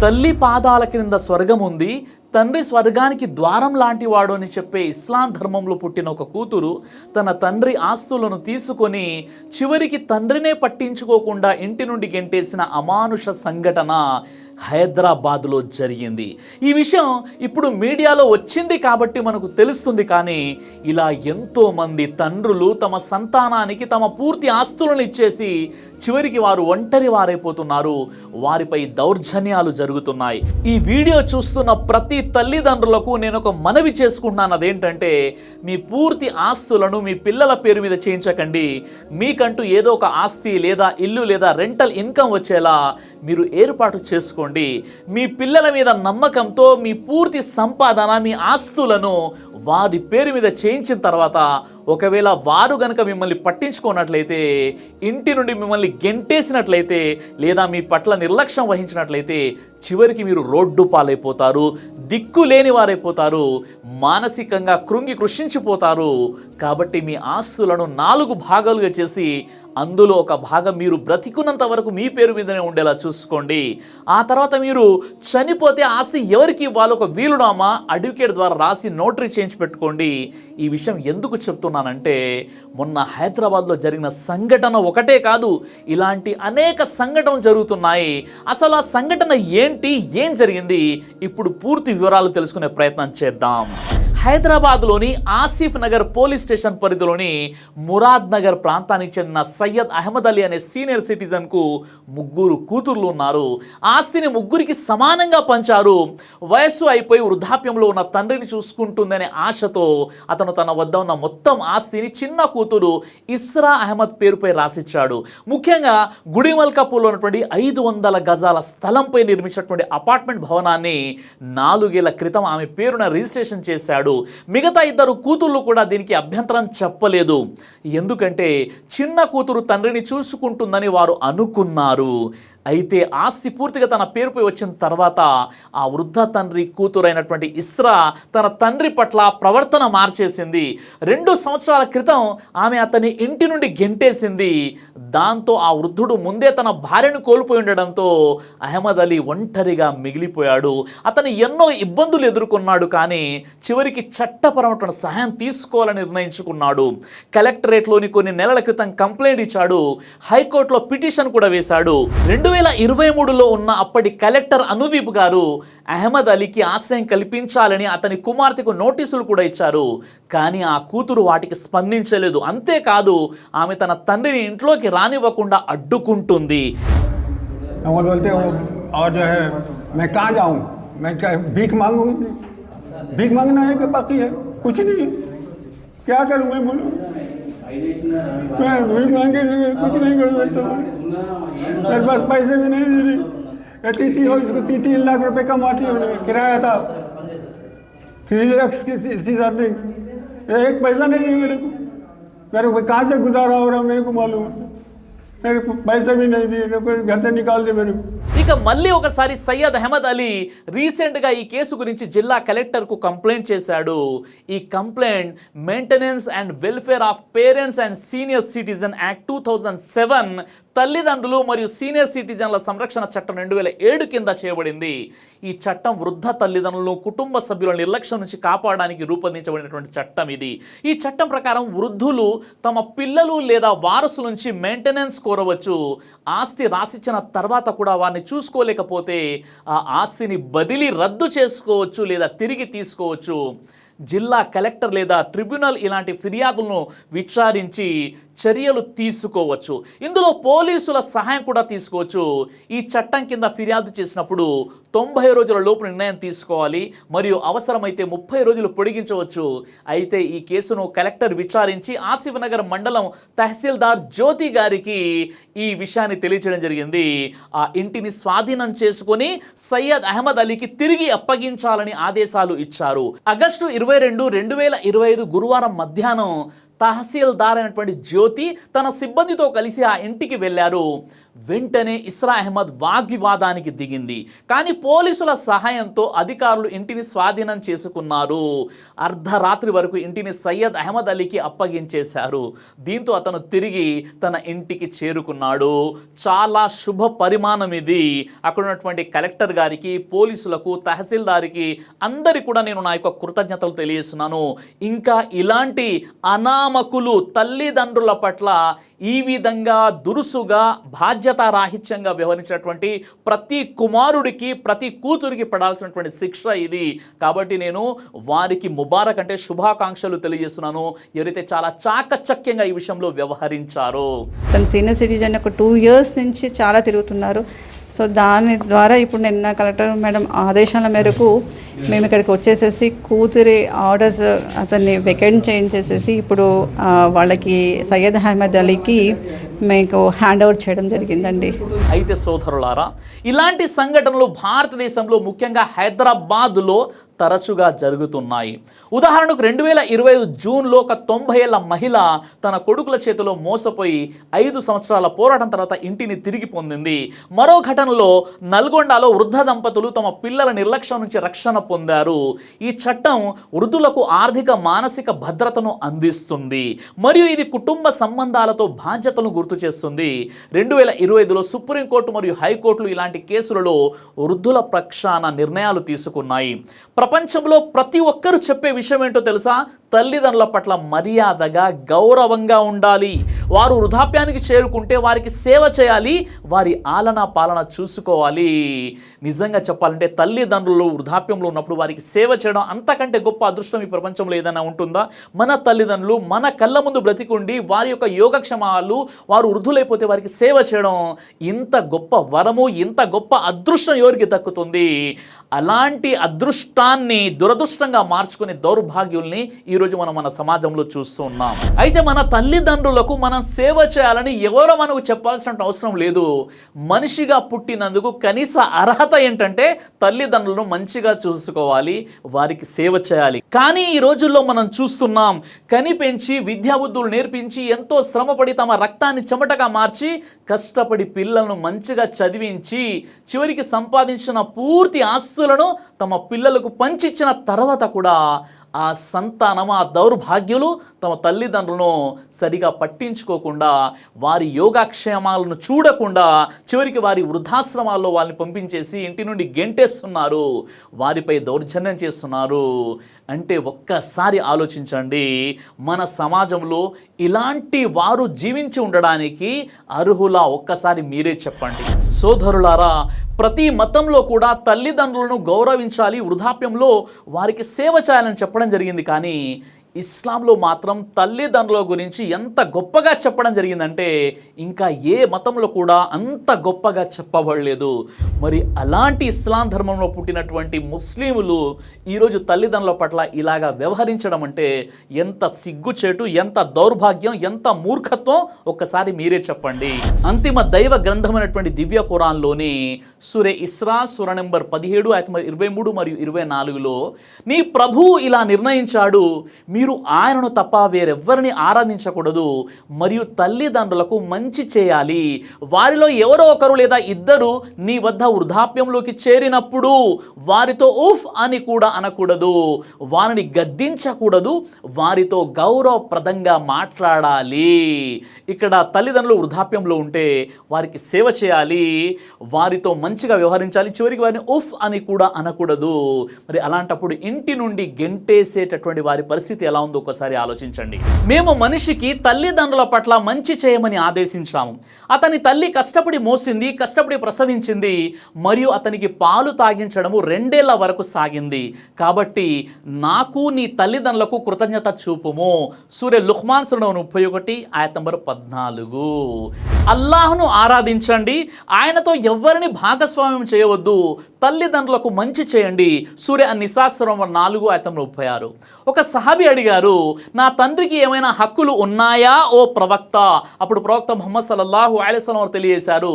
తల్లి పాదాల క్రింద స్వర్గం ఉంది, తండ్రి స్వర్గానికి ద్వారం లాంటి వాడు అని చెప్పే ఇస్లాం ధర్మంలో పుట్టిన ఒక కూతురు తన తండ్రి ఆస్తులను తీసుకొని చివరికి తండ్రినే పట్టించుకోకుండా ఇంటి నుండి గెంటేసిన అమానుష సంఘటన హైదరాబాద్లో జరిగింది. ఈ విషయం ఇప్పుడు మీడియాలో వచ్చింది కాబట్టి మనకు తెలుస్తుంది. కానీ ఇలా ఎంతోమంది తండ్రులు తమ సంతానానికి తమ పూర్తి ఆస్తులను ఇచ్చేసి చివరికి వారు ఒంటరి వారైపోతున్నారు. వారిపై దౌర్జన్యాలు జరుగుతున్నాయి. ఈ వీడియో చూస్తున్న ప్రతి తల్లిదండ్రులకు నేను ఒక మనవి చేసుకుంటున్నాను. అదేంటంటే, మీ పూర్తి ఆస్తులను మీ పిల్లల పేరు మీద చేయించకండి. మీకంటూ ఏదో ఒక ఆస్తి లేదా ఇల్లు లేదా రెంటల్ ఇన్కమ్ వచ్చేలా మీరు ఏర్పాటు చేసుకోండి. మీ పిల్లల మీద నమ్మకంతో మీ పూర్తి సంపాదన, మీ ఆస్తులను వారి పేరు మీద చేయించిన తర్వాత ఒకవేళ వారు గనక మిమ్మల్ని పట్టించుకున్నట్లయితే, ఇంటి నుండి మిమ్మల్ని గెంటేసినట్లయితే లేదా మీ పట్ల నిర్లక్ష్యం వహించినట్లయితే చివరికి మీరు రోడ్డు పాలైపోతారు, దిక్కు లేని వారైపోతారు, మానసికంగా కృంగి కృషించిపోతారు. కాబట్టి మీ ఆస్తులను 4 భాగాలుగా చేసి అందులో ఒక భాగం మీరు బ్రతికున్నంత వరకు మీ పేరు మీదనే ఉండేలా చూసుకోండి. ఆ తర్వాత మీరు చనిపోతే ఆస్తి ఎవరికి ఇవ్వాలో ఒక వీలునామా అడ్వకేట్ ద్వారా రాసి నోటరీ చేయించి పెట్టుకోండి. ఈ విషయం ఎందుకు చెప్తున్నానంటే, మొన్న హైదరాబాద్లో జరిగిన సంఘటన ఒకటే కాదు, ఇలాంటి అనేక సంఘటనలు జరుగుతున్నాయి. అసలు ఆ సంఘటన ఏంటి, ఏం జరిగింది, ఇప్పుడు పూర్తి వివరాలు తెలుసుకునే ప్రయత్నం చేద్దాం. హైదరాబాద్లోని ఆసిఫ్ నగర్ పోలీస్ స్టేషన్ పరిధిలోని మురాద్ నగర్ ప్రాంతానికి చెందిన సయ్యద్ అహ్మద్ అలీ అనే సీనియర్ సిటిజన్కు 3 కూతుర్లు ఉన్నారు. ఆస్తిని 3కి సమానంగా పంచారు. వయస్సు అయిపోయి వృద్ధాప్యంలో ఉన్న తండ్రిని చూసుకుంటుందనే ఆశతో అతను తన వద్ద ఉన్న మొత్తం ఆస్తిని చిన్న కూతురు ఇస్రా అహ్మద్ పేరుపై రాసిచ్చాడు. ముఖ్యంగా గుడిమల్కాపూర్లో ఉన్నటువంటి 500 గజాల స్థలంపై నిర్మించినటువంటి అపార్ట్మెంట్ భవనాన్ని 4 ఏళ్ల క్రితం ఆమె పేరున రిజిస్ట్రేషన్ చేశాడు. మిగతా 2 కూతుర్లు కూడా దీనికి అభ్యంతరం చెప్పలేదు. ఎందుకంటే చిన్న కూతురు తండ్రిని చూసుకుంటుందని వారు అనుకున్నారు. అయితే ఆస్తి పూర్తిగా తన పేరుపై వచ్చిన తర్వాత ఆ వృద్ధ తండ్రి కూతురైనటువంటి ఇస్రా తన తండ్రి పట్ల ప్రవర్తన మార్చేసింది. 2 సంవత్సరాల క్రితం ఆమె అతని ఇంటి నుండి గెంటేసింది. దాంతో ఆ వృద్ధుడు ముందే తన భార్యను కోల్పోయి ఉండడంతో అహ్మద్ అలీ ఒంటరిగా మిగిలిపోయాడు. అతను ఎన్నో ఇబ్బందులు ఎదుర్కొన్నాడు. కానీ చివరికి చట్టపరమైన సహాయం తీసుకోవాలని నిర్ణయించుకున్నాడు. కలెక్టరేట్లోని కొన్ని నెలల క్రితం కంప్లైంట్ ఇచ్చాడు. హైకోర్టులో పిటిషన్ కూడా వేశాడు. 2023లో ఉన్న అప్పటి కలెక్టర్ అనుదీప్ గారు అహ్మద్ అలీకి ఆశ్రయం కల్పించాలని అతని కుమార్తెకు నోటీసులు కూడా ఇచ్చారు. కానీ ఆ కూతురు వాటికి స్పందించలేదు. అంతేకాదు ఆమె తన తండ్రిని ఇంట్లోకి రానివ్వకుండా అడ్డుకుంటుంది. भीख मांगना है कि बाकी है कुछ नहीं, क्या करूं मैं, बोलो मैं भीख मांगे कुछ नहीं कर सकता, मेरे पास पैसे भी नहीं मिले। तीती हो इसको 3 लाख रुपए कमाती है, किराया था 3 लाख की सीजन, एक पैसा नहीं है मेरे को कहाँ से गुजारा हो रहा मेरे को मालूम है, मेरे को पैसे भी नहीं दिए, घर से निकाल दिए मेरे को। ఇక మళ్ళీ ఒకసారి సయ్యద్ అహ్మద్ అలీ రీసెంట్గా ఈ కేసు గురించి జిల్లా కలెక్టర్కు కంప్లైంట్ చేశాడు. ఈ complaint maintenance and welfare of parents and senior citizen act 2007 తల్లిదండ్రులు మరియు సీనియర్ సిటిజన్ల సంరక్షణ చట్టం 2007 కింద చేయబడింది. ఈ చట్టం వృద్ధ తల్లిదండ్రులను కుటుంబ సభ్యుల నిర్లక్ష్యం నుంచి కాపాడడానికి రూపొందించబడినటువంటి చట్టం ఇది. ఈ చట్టం ప్రకారం వృద్ధులు తమ పిల్లలు లేదా వారసుల నుంచి మెయింటెనెన్స్ కోరవచ్చు. ఆస్తి రాసిచ్చిన తర్వాత కూడా వారిని చూసుకోలేకపోతే ఆ ఆస్తిని బదిలీ రద్దు చేసుకోవచ్చు లేదా తిరిగి తీసుకోవచ్చు. జిల్లా కలెక్టర్ లేదా ట్రిబ్యునల్ ఇలాంటి ఫిర్యాదులను విచారించి చర్యలు తీసుకోవచ్చు. ఇందులో పోలీసుల సహాయం కూడా తీసుకోవచ్చు. ఈ చట్టం కింద ఫిర్యాదు చేసినప్పుడు 90 రోజుల లోపు నిర్ణయం తీసుకోవాలి మరియు అవసరమైతే 30 రోజులు పొడిగించవచ్చు. అయితే ఈ కేసును కలెక్టర్ విచారించి ఆసిఫ్ నగర్ మండలం తహసీల్దార్ జ్యోతి గారికి ఈ విషయాన్ని తెలియజేయడం జరిగింది. ఆ ఇంటిని స్వాధీనం చేసుకొని సయ్యద్ అహ్మద్ అలీకి తిరిగి అప్పగించాలని ఆదేశాలు ఇచ్చారు. ఆగస్టు 22, 2025 గురువారం మధ్యాహ్నం తహసీల్దార్ అయినటువంటి జ్యోతి తన సిబ్బందితో కలిసి ఆ ఇంటికి వెళ్ళారు. వెంటనే ఇస్రా అహ్మద్ వాగ్వివాదానికి దిగింది. కానీ పోలీసుల సహాయంతో అధికారులు ఇంటిని స్వాధీనం చేసుకున్నారు. అర్ధరాత్రి వరకు ఇంటిని సయ్యద్ అహ్మద్ అలీకి అప్పగించేశారు. దీంతో అతను తిరిగి తన ఇంటికి చేరుకున్నాడు. చాలా శుభ పరిమాణం ఇది. అక్కడ ఉన్నటువంటి కలెక్టర్ గారికి, పోలీసులకు, తహసీల్దారికి అందరికీ కూడా నేను నా యొక్క కృతజ్ఞతలు తెలియజేస్తున్నాను. ఇంకా ఇలాంటి అనామకులు తల్లిదండ్రుల పట్ల ఈ విధంగా దురుసుగా బాధ్యతారాహిత్యంగా వ్యవహరించినటువంటి ప్రతి కుమారుడికి, ప్రతి కూతురికి పడాల్సినటువంటి శిక్ష ఇది. కాబట్టి నేను వారికి ముబారక్ అంటే శుభాకాంక్షలు తెలియజేస్తున్నాను, ఎవరైతే చాలా చాకచక్యంగా ఈ విషయంలో వ్యవహరించారో. తను సీనియర్ సిటిజన్ ఒక 2 years నుంచి చాలా తిరుగుతున్నారు. సో దాని ద్వారా ఇప్పుడు నిన్న కలెక్టర్ మేడం ఆదేశాల మేరకు మేము ఇక్కడికి వచ్చేసేసి కూతురి ఆర్డర్స్ అతన్ని వెకెంట్ చేయించేసేసి ఇప్పుడు వాళ్ళకి సయ్యద్ అహ్మద్ అలీకి మీకు హ్యాండ్ ఓవర్ చేయడం జరిగిందండి. అయితే సోదరులారా, ఇలాంటి సంఘటనలు భారతదేశంలో ముఖ్యంగా హైదరాబాద్లో తరచుగా జరుగుతున్నాయి. ఉదాహరణకు 2025 జూన్లో ఒక 90 ఏళ్ల మహిళ తన కొడుకుల చేతిలో మోసపోయి 5 సంవత్సరాల పోరాటం తర్వాత ఇంటిని తిరిగి పొందింది. మరో ఘటనలో నల్గొండలో వృద్ధ దంపతులు తమ పిల్లల నిర్లక్ష్యం నుంచి రక్షణ పొందారు. ఈ చట్టం వృద్ధులకు ఆర్థిక, మానసిక భద్రతను అందిస్తుంది మరియు ఇది కుటుంబ సంబంధాలతో బాధ్యతలను గుర్తు చేస్తుంది. 2025లో సుప్రీంకోర్టు మరియు హైకోర్టులు ఇలాంటి కేసులలో వృద్ధుల పక్షాన నిర్ణయాలు తీసుకున్నాయి. ప్రపంచంలో ప్రతి ఒక్కరూ చెప్పే విషయం ఏంటో తెలుసా? తల్లిదండ్రుల పట్ల మర్యాదగా, గౌరవంగా ఉండాలి. వారు వృద్ధాప్యానికి చేరుకుంటే వారికి సేవ చేయాలి, వారి ఆలన పాలన చూసుకోవాలి. నిజంగా చెప్పాలంటే తల్లిదండ్రులు వృద్ధాప్యంలో ఉన్నప్పుడు వారికి సేవ చేయడం అంతకంటే గొప్ప అదృష్టం ఈ ప్రపంచంలో ఏదైనా ఉంటుందా? మన తల్లిదండ్రులు మన కళ్ళ ముందు బ్రతికుండి వారి యొక్క యోగక్షేమాలు, వారు వృద్ధులైపోతే వారికి సేవ చేయడం ఇంత గొప్ప వరము, ఇంత గొప్ప అదృష్టం ఎవరికి దక్కుతుంది? అలాంటి అదృష్టాన్ని దురదృష్టంగా మార్చుకునే దౌర్భాగ్యుల్ని ఈరోజు మనం మన సమాజంలో చూస్తూ ఉన్నాం. అయితే మన తల్లిదండ్రులకు మనం సేవ చేయాలని ఎవరో మనకు చెప్పాల్సిన అవసరం లేదు. మనిషిగా పుట్టినందుకు కనీస అర్హత ఏంటంటే తల్లిదండ్రులను మంచిగా చూసుకోవాలి, వారికి సేవ చేయాలి. కానీ ఈ రోజుల్లో మనం చూస్తున్నాం, కనిపెంచి విద్యాబుద్ధులు నేర్పించి ఎంతో శ్రమపడి తమ రక్తాన్ని చెమటగా మార్చి కష్టపడి పిల్లలను మంచిగా చదివించి చివరికి సంపాదించిన పూర్తి ఆస్తులను తమ పిల్లలకు పంచిచ్చిన తర్వాత కూడా ఆ సంతానం, ఆ దౌర్భాగ్యులు తమ తల్లిదండ్రులను సరిగా పట్టించుకోకుండా, వారి యోగక్షేమాలను చూడకుండా చివరికి వారి వృద్ధాశ్రమాల్లో వాళ్ళని పంపించేసి ఇంటి నుండి గెంటేస్తున్నారు, వారిపై దౌర్జన్యం చేస్తున్నారు. అంటే ఒక్కసారి ఆలోచించండి, మన సమాజంలో ఇలాంటి వారు జీవించి ఉండడానికి అర్హులా? ఒక్కసారి మీరే చెప్పండి. సోదరులారా, ప్రతి మతంలో కూడా తల్లిదండ్రులను గౌరవించాలి, వృద్ధాప్యంలో వారికి సేవ చేయాలని చెప్పడం జరిగింది. కానీ ఇస్లాంలో మాత్రం తల్లిదండ్రుల గురించి ఎంత గొప్పగా చెప్పడం జరిగిందంటే ఇంకా ఏ మతంలో కూడా అంత గొప్పగా చెప్పబడలేదు. మరి అలాంటి ఇస్లాం ధర్మంలో పుట్టినటువంటి ముస్లింలు ఈరోజు తల్లిదండ్రుల పట్ల ఇలాగా వ్యవహరించడం అంటే ఎంత సిగ్గుచేటు, ఎంత దౌర్భాగ్యం, ఎంత మూర్ఖత్వం ఒక్కసారి మీరే చెప్పండి. అంతిమ దైవ గ్రంథమైనటువంటి దివ్య ఖురాన్లోని సూరే ఇస్రా సూర నెంబర్ 17 ఆయత 23 మరియు 24లో నీ ప్రభువు ఇలా నిర్ణయించాడు, మీరు ఆయనను తప్ప వేరెవ్వరిని ఆరాధించకూడదు మరియు తల్లిదండ్రులకు మంచి చేయాలి. వారిలో ఎవరో ఒకరు లేదా ఇద్దరు నీ వద్ద వృద్ధాప్యంలోకి చేరినప్పుడు వారితో ఉఫ్ అని కూడా అనకూడదు, వారిని గద్దించకూడదు, వారితో గౌరవప్రదంగా మాట్లాడాలి. ఇక్కడ తల్లిదండ్రులు వృద్ధాప్యంలో ఉంటే వారికి సేవ చేయాలి, వారితో మంచిగా వ్యవహరించాలి, చివరికి వారిని ఉఫ్ అని కూడా అనకూడదు. మరి అలాంటప్పుడు ఇంటి నుండి గెంటేసేటటువంటి వారి పరిస్థితి ఎలా ఉందో ఒకసారి ఆలోచించండి. మేము మనిషికి తల్లిదండ్రుల పట్ల మంచి చేయమని ఆదేశించాము. అతని తల్లి కష్టపడి మోసింది, కష్టపడి ప్రసవించింది మరియు అతనికి పాలు తాగించడము 2 ఏళ్ల వరకు సాగింది. కాబట్టి నాకు నీ తల్లిదండ్రులకు కృతజ్ఞత చూపుము. సూరే లుఖ్మాన్ సూర 31 ఆయత నంబర్ 14. అల్లాహ్ను ఆరాధించండి, ఆయనతో ఎవరిని భాగస్వామ్యం చేయవద్దు, తల్లిదండ్రులకు మంచి చేయండి. సూరే అన్-నిసా సూర 4 ఆయత 36. ఒక సహాబీ అడిగారు, నా తండ్రికి ఏమైనా హక్కులు ఉన్నాయా ఓ ప్రవక్త? అప్పుడు ప్రవక్త ముహమ్మద్ సల్లల్లాహు అలైహి వసల్లం వారు తెలియజేశారు,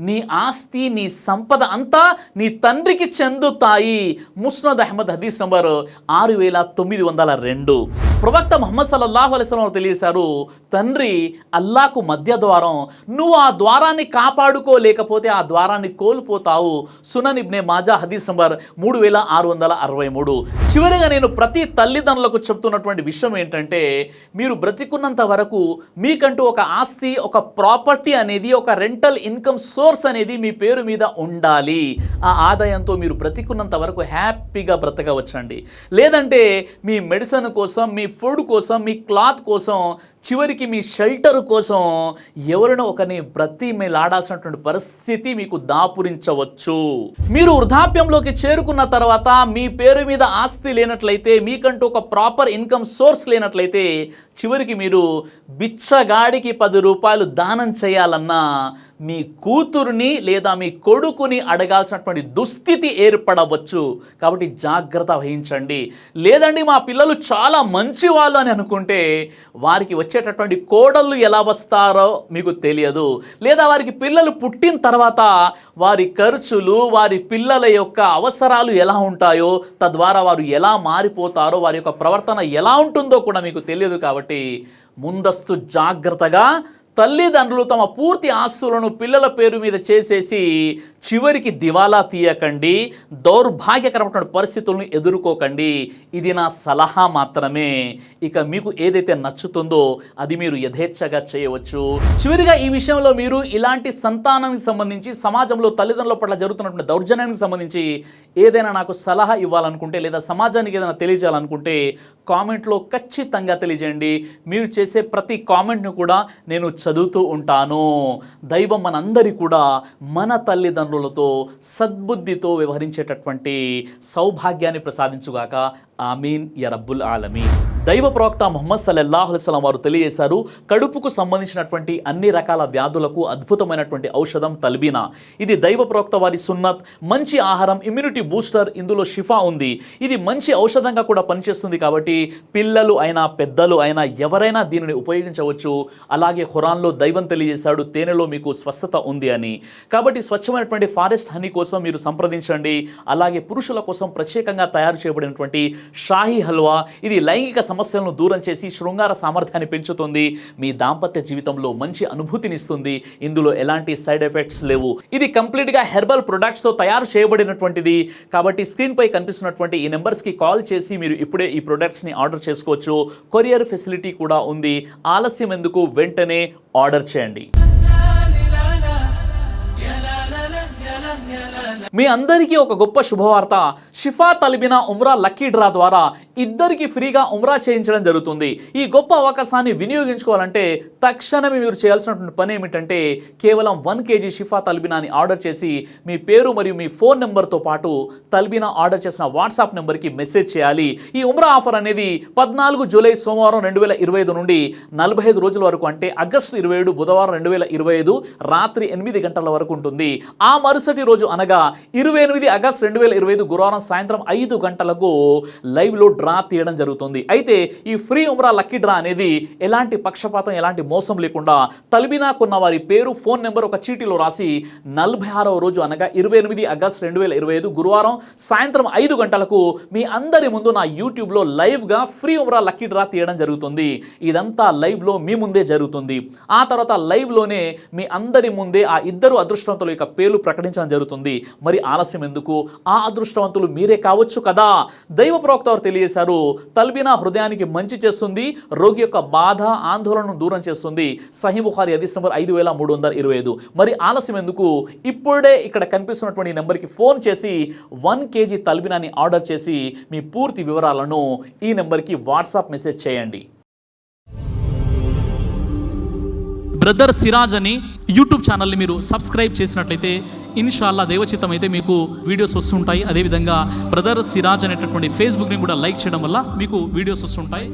నీ ఆస్తి నీ సంపద అంతా నీ తండ్రికి చెందుతాయి. ముస్నద్ అహ్మద్ హదీస్ నంబర్ 6902. ప్రవక్త ముహమ్మద్ సల్లల్లాహు అలైహి వసల్లం వారు తెలియజేశారు, తండ్రి అల్లాకు మధ్య ద్వారం, నువ్వు ఆ ద్వారాన్ని కాపాడుకోలేకపోతే ఆ ద్వారాన్ని కోల్పోతావు. సునన్ ఇబ్నే మాజా హదీస్ నంబర్ 3663. చివరిగా నేను ప్రతి తల్లిదండ్రులకు చెప్తున్నటువంటి విషయం ఏంటంటే, మీరు బ్రతికున్నంత వరకు మీకంటూ ఒక ఆస్తి, ఒక ప్రాపర్టీ అనేది, ఒక రెంటల్ ఇన్కమ్ సోర్స్ అనేది మీ పేరు మీద ఉండాలి. ఆ ఆదాయంతో మీరు బ్రతికున్నంత వరకు హ్యాపీగా బ్రతకవచ్చండి. లేదంటే మీ మెడిసిన్ కోసం, మీ ఫుడ్ కోసం, మీ క్లాత్ కోసం, చివరికి మీ షెల్టర్ కోసం ఎవరినో ఒకరిని బ్రతిమలాడాల్సినటువంటి పరిస్థితి మీకు దాపురించవచ్చు. మీరు వృద్ధాప్యంలోకి చేరుకున్న తర్వాత మీ పేరు మీద ఆస్తి లేనట్లయితే, మీకంటూ ఒక ప్రాపర్ ఇన్కమ్ సోర్స్ లేనట్లయితే, చివరికి మీరు బిచ్చగాడికి 10 రూపాయలు దానం చేయాలన్నా మీ కూతురుని లేదా మీ కొడుకుని అడగాల్సినటువంటి దుస్థితి ఏర్పడవచ్చు. కాబట్టి జాగ్రత్త వహించండి. లేదండి మా పిల్లలు చాలా మంచి వాళ్ళు అని అనుకుంటే, వారికి వచ్చేటటువంటి కోడళ్ళు ఎలా వస్తారో మీకు తెలియదు. లేదా వారికి పిల్లలు పుట్టిన తర్వాత వారి ఖర్చులు, వారి పిల్లల యొక్క అవసరాలు ఎలా ఉంటాయో, తద్వారా వారు ఎలా మారిపోతారో, వారి యొక్క ప్రవర్తన ఎలా ఉంటుందో కూడా మీకు తెలియదు. కాబట్టి ముందస్తు జాగ్రత్తగా తల్లిదండ్రులు తమ పూర్తి ఆస్తులను పిల్లల పేరు మీద చేసేసి చివరికి దివాలా తీయకండి, దౌర్భాగ్యకరమైన పరిస్థితులను ఎదుర్కోకండి. ఇది నా సలహా మాత్రమే. ఇక మీకు ఏదైతే నచ్చుతుందో అది మీరు యథేచ్ఛగా చేయవచ్చు. చివరిగా ఈ విషయంలో మీరు ఇలాంటి సంతానానికి సంబంధించి, సమాజంలో తల్లిదండ్రుల పట్ల జరుగుతున్నటువంటి దౌర్జన్యానికి సంబంధించి ఏదైనా నాకు సలహా ఇవ్వాలనుకుంటే, లేదా సమాజానికి ఏదైనా తెలియజేయాలనుకుంటే కామెంట్లో ఖచ్చితంగా తెలియజేయండి. మీరు చేసే ప్రతి కామెంట్ను కూడా నేను చదువుతూ ఉంటాను. దైవం మనందరి కూడా మన తల్లిదండ్రులతో సద్బుద్ధితో వ్యవహరించేటటువంటి సౌభాగ్యాన్ని ప్రసాదించుగాక. ఆమీన్ యా రబ్బుల్ ఆలమీన్. దైవ ప్రవక్త ముహమ్మద్ సల్లల్లాహు అలైహి వసల్లం వారు తెలియజేశారు, కడుపుకు సంబంధించినటువంటి అన్ని రకాల వ్యాధులకు అద్భుతమైనటువంటి ఔషధం తల్బీనా. ఇది దైవ ప్రవక్త వారి సున్నత్, మంచి ఆహారం, ఇమ్యూనిటీ బూస్టర్, ఇందులో షిఫా ఉంది. ఇది మంచి ఔషధంగా కూడా పనిచేస్తుంది. కాబట్టి పిల్లలు అయినా పెద్దలు అయినా ఎవరైనా దీనిని ఉపయోగించవచ్చు. అలాగే ఖురాన్లో దైవం తెలియజేశాడు, తేనెలో మీకు స్వస్థత ఉంది అని. కాబట్టి స్వచ్ఛమైనటువంటి ఫారెస్ట్ హనీ కోసం మీరు సంప్రదించండి. అలాగే పురుషుల కోసం ప్రత్యేకంగా తయారు చేయబడినటువంటి షాహీ హల్వా, ఇది లైంగిక సమస్యలను దూరం చేసి శృంగార సామర్థ్యాన్ని పెంచుతుంది. మీ దాంపత్య జీవితంలో మంచి అనుభూతినిస్తుంది. ఇందులో ఎలాంటి సైడ్ ఎఫెక్ట్స్ లేవు. ఇది కంప్లీట్గా హెర్బల్ ప్రొడక్ట్స్తో తయారు చేయబడినటువంటిది. కాబట్టి స్క్రీన్పై కనిపిస్తున్నటువంటి ఈ నెంబర్స్కి కాల్ చేసి మీరు ఇప్పుడే ఈ ప్రొడక్ట్స్ని ఆర్డర్ చేసుకోవచ్చు. కొరియర్ ఫెసిలిటీ కూడా ఉంది. ఆలస్యం ఎందుకు, వెంటనే ఆర్డర్ చేయండి. మీ అందరికీ ఒక గొప్ప శుభవార్త. షిఫా తల్బీనా ఉమ్రా లక్కీ డ్రా ద్వారా ఇద్దరికి ఫ్రీగా ఉమ్రా చేయించడం జరుగుతుంది. ఈ గొప్ప అవకాశాన్ని వినియోగించుకోవాలంటే తక్షణమే మీరు చేయాల్సినటువంటి పని ఏమిటంటే, కేవలం 1 kg షిఫా తల్బీనాని ఆర్డర్ చేసి మీ పేరు మరియు మీ ఫోన్ నెంబర్తో పాటు తల్బీనా ఆర్డర్ చేసిన వాట్సాప్ నెంబర్కి మెసేజ్ చేయాలి. ఈ ఉమ్రా ఆఫర్ అనేది 14 జూలై సోమవారం 2025 నుండి 45 రోజుల వరకు, అంటే ఆగస్టు 27 బుధవారం 2025 రాత్రి 8 గంటల వరకు ఉంటుంది. ఆ మరుసటి రోజు అనగా 28 ఆగస్టు 2025 గురువారం సాయంత్రం 5 గంటలకు లైవ్లో డ్రా తీయడం జరుగుతుంది. అయితే ఈ ఫ్రీ ఉమ్రా లక్కీ డ్రా అనేది ఎలాంటి పక్షపాతం, ఎలాంటి మోసం లేకుండా తల్బీనాకున్న వారి పేరు, ఫోన్ నెంబర్ ఒక చీటీలో రాసి 46వ రోజు అనగా 28 ఆగస్టు 2025 గురువారం సాయంత్రం 5 గంటలకు మీ అందరి ముందు నా యూట్యూబ్లో లైవ్గా ఫ్రీ ఉమ్రా లక్కీ డ్రా తీయడం జరుగుతుంది. ఇదంతా లైవ్లో మీ ముందే జరుగుతుంది. ఆ తర్వాత లైవ్లోనే మీ అందరి ముందే ఆ ఇద్దరు అదృష్టవంతుల యొక్క పేర్లు ప్రకటించడం జరుగుతుంది. మరి ఆలస్యం ఎందుకు? ఆ అదృష్టవంతులు మీరే కావచ్చు కదా. దైవ ప్రవక్త వారు తెలియజేశారు, తల్బీనా హృదయానికి మంచి చేస్తుంది, రోగి యొక్క బాధ, ఆందోళనను దూరం చేస్తుంది. సహీహ్ బుఖారీ హదీస్ నంబర్ 5325. మరి ఆలస్యం ఎందుకు? ఇప్పుడే ఇక్కడ కనిపిస్తున్నటువంటి నెంబర్కి ఫోన్ చేసి 1 kg తల్బీనాని ఆర్డర్ చేసి మీ పూర్తి వివరాలను ఈ నెంబర్కి వాట్సాప్ మెసేజ్ చేయండి. బ్రదర్ సిరాజ్ అని యూట్యూబ్ ఛానల్ని మీరు సబ్స్క్రైబ్ చేసినట్లయితే ఇన్షాల్లా దేవచిత్తం అయితే మీకు వీడియోస్ వస్తుంటాయి. అదేవిధంగా బ్రదర్ సిరాజ్ అనేటటువంటి ఫేస్బుక్ని కూడా లైక్ చేయడం వల్ల మీకు వీడియోస్ వస్తుంటాయి.